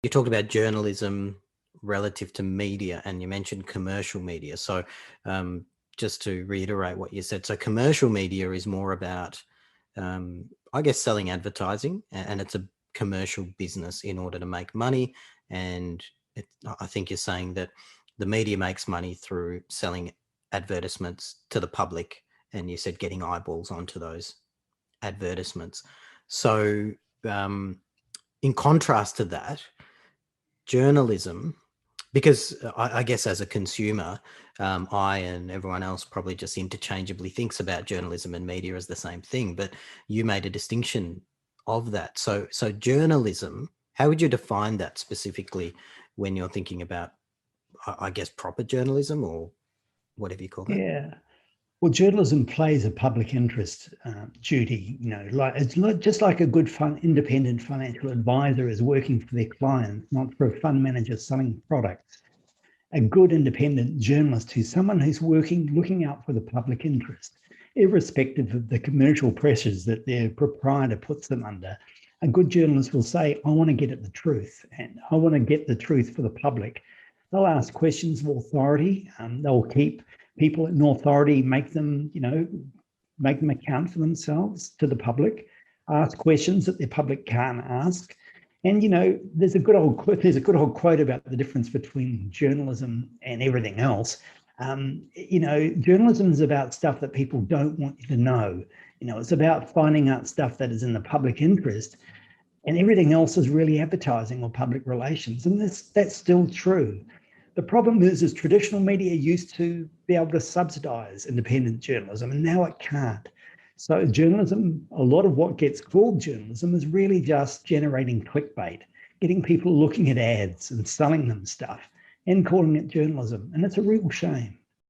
You talked about journalism relative to media, and you mentioned commercial media. So just to reiterate what you said, so commercial media is more about, I guess, selling advertising, and it's a commercial business in order to make money. And I think you're saying that the media makes money through selling advertisements to the public, and you said getting eyeballs onto those advertisements. So in contrast to that, journalism, because I guess as a consumer, I and everyone else probably just interchangeably thinks about journalism and media as the same thing, but you made a distinction of that. So journalism, how would you define that specifically when you're thinking about, I guess, proper journalism or whatever you call that? Yeah. Well, journalism plays a public interest duty. Like it's not just like a good independent financial advisor is working for their client, not for a fund manager selling products. A good independent journalist who's someone who's looking out for the public interest, irrespective of the commercial pressures that their proprietor puts them under. A good journalist will say, I want to get at the truth, and I want to get the truth for the public. They'll ask questions of authority. They'll keep people in authority, make them account for themselves to the public, ask questions that the public can't ask. And there's a good old quote about the difference between journalism and everything else. Journalism is about stuff that people don't want you to know. It's about finding out stuff that is in the public interest, and everything else is really advertising or public relations. And that's still true. The problem is traditional media used to be able to subsidize independent journalism, and now it can't. So journalism, a lot of what gets called journalism is really just generating clickbait, getting people looking at ads and selling them stuff and calling it journalism. And it's a real shame.